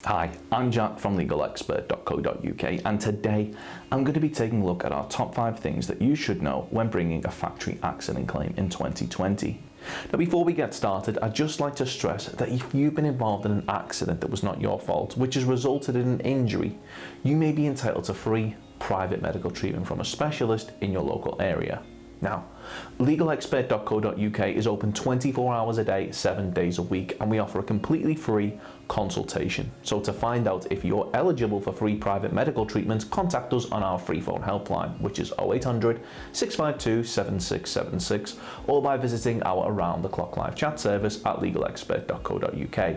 Hi, I'm Jack from legalexpert.co.uk, and today I'm going to be taking a look at our top 5 things that you should know when bringing a factory accident claim in 2020. Now, before we get started, I'd just like to stress that if you've been involved in an accident that was not your fault, which has resulted in an injury, you may be entitled to free private medical treatment from a specialist in your local area. Now, legalexpert.co.uk is open 24 hours a day, 7 days a week, and we offer a completely free consultation. So to find out if you're eligible for free private medical treatment, contact us on our free phone helpline, which is 0800 652 7676, or by visiting our around-the-clock live chat service at legalexpert.co.uk.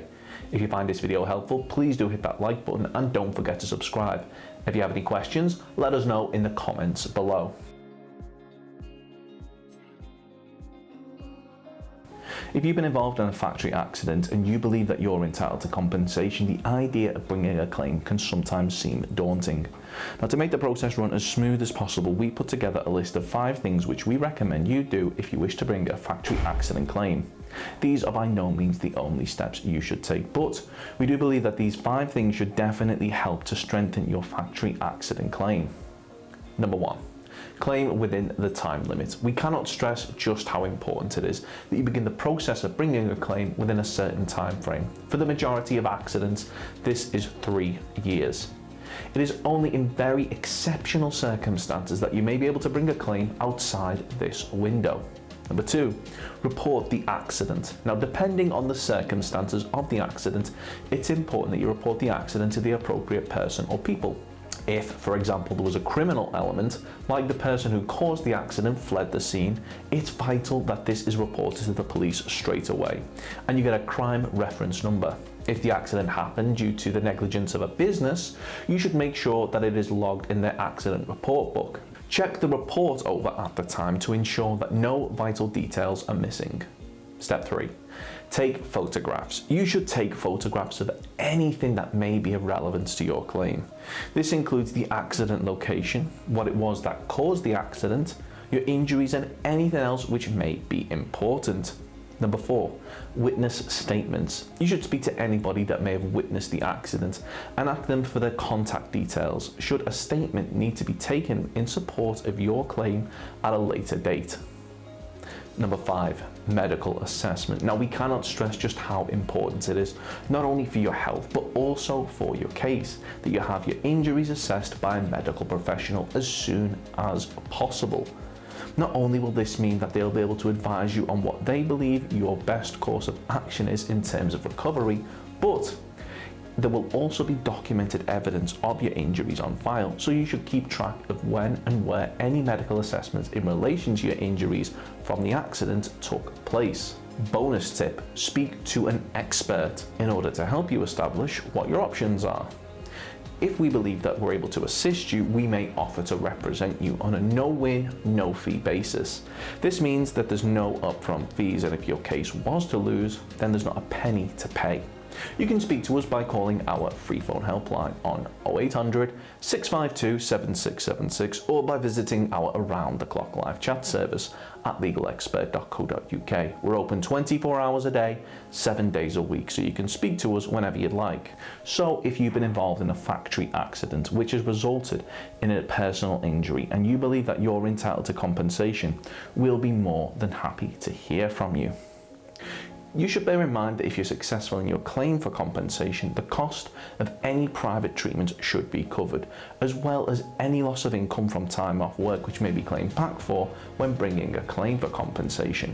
If you find this video helpful, please do hit that like button and don't forget to subscribe. If you have any questions, let us know in the comments below. If you've been involved in a factory accident and you believe that you're entitled to compensation, the idea of bringing a claim can sometimes seem daunting. Now, to make the process run as smooth as possible, we put together a list of 5 things which we recommend you do if you wish to bring a factory accident claim. These are by no means the only steps you should take, but we do believe that these 5 things should definitely help to strengthen your factory accident claim. Number 1. Claim within the time limit. We cannot stress just how important it is that you begin the process of bringing a claim within a certain time frame. For the majority of accidents, this is 3 years. It is only in very exceptional circumstances that you may be able to bring a claim outside this window. Number 2, report the accident. Now, depending on the circumstances of the accident, it's important that you report the accident to the appropriate person or people. If, for example, there was a criminal element, like the person who caused the accident fled the scene, it's vital that this is reported to the police straight away, and you get a crime reference number. If the accident happened due to the negligence of a business, you should make sure that it is logged in their accident report book. Check the report over at the time to ensure that no vital details are missing. Step 3. Take photographs. You should take photographs of anything that may be of relevance to your claim. This includes the accident location, what it was that caused the accident, your injuries, and anything else which may be important. Number 4, witness statements. You should speak to anybody that may have witnessed the accident and ask them for their contact details should a statement need to be taken in support of your claim at a later date. Number 5, medical assessment. Now, we cannot stress just how important it is, not only for your health, but also for your case, that you have your injuries assessed by a medical professional as soon as possible. Not only will this mean that they'll be able to advise you on what they believe your best course of action is in terms of recovery, but there will also be documented evidence of your injuries on file, so you should keep track of when and where any medical assessments in relation to your injuries from the accident took place. Bonus tip: speak to an expert in order to help you establish what your options are. If we believe that we're able to assist you, we may offer to represent you on a no-win, no-fee basis. This means that there's no upfront fees, and if your case was to lose, then there's not a penny to pay. You can speak to us by calling our free phone helpline on 0800 652 7676, or by visiting our around-the-clock live chat service at legalexpert.co.uk. We're open 24 hours a day, 7 days a week, so you can speak to us whenever you'd like. So if you've been involved in a factory accident which has resulted in a personal injury and you believe that you're entitled to compensation, we'll be more than happy to hear from you. You should bear in mind that if you're successful in your claim for compensation, the cost of any private treatment should be covered, as well as any loss of income from time off work which may be claimed back for when bringing a claim for compensation.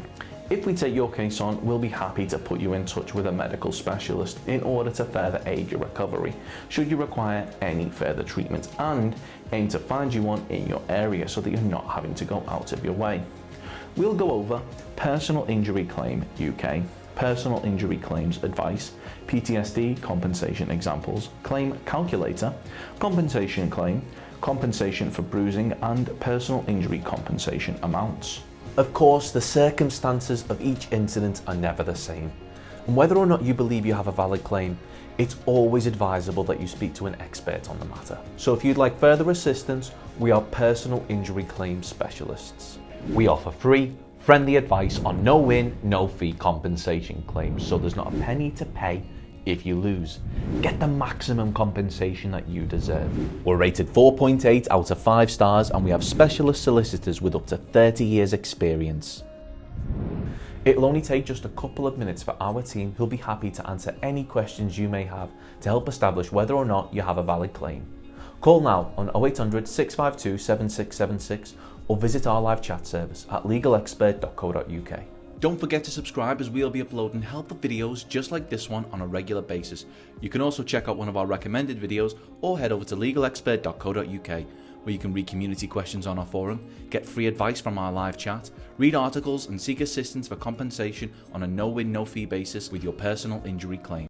If we take your case on, we'll be happy to put you in touch with a medical specialist in order to further aid your recovery, should you require any further treatment, and aim to find you one in your area so that you're not having to go out of your way. We'll go over Personal Injury Claim UK, Personal Injury Claims Advice, PTSD Compensation Examples, Claim Calculator, Compensation Claim, Compensation for Bruising, and Personal Injury Compensation Amounts. Of course, the circumstances of each incident are never the same, and whether or not you believe you have a valid claim, it's always advisable that you speak to an expert on the matter. So if you'd like further assistance, we are personal injury claim specialists. We offer free, friendly advice on no-win, no-fee compensation claims, so there's not a penny to pay If you lose, get the maximum compensation that you deserve. We're rated 4.8 out of 5 stars, and we have specialist solicitors with up to 30 years experience. It'll only take just a couple of minutes for our team, who'll be happy to answer any questions you may have to help establish whether or not you have a valid claim. Call now on 0800 652 7676 or visit our live chat service at legalexpert.co.uk. Don't forget to subscribe, as we'll be uploading helpful videos just like this one on a regular basis. You can also check out one of our recommended videos or head over to legalexpert.co.uk, where you can read community questions on our forum, get free advice from our live chat, read articles and seek assistance for compensation on a no-win, no-fee basis with your personal injury claim.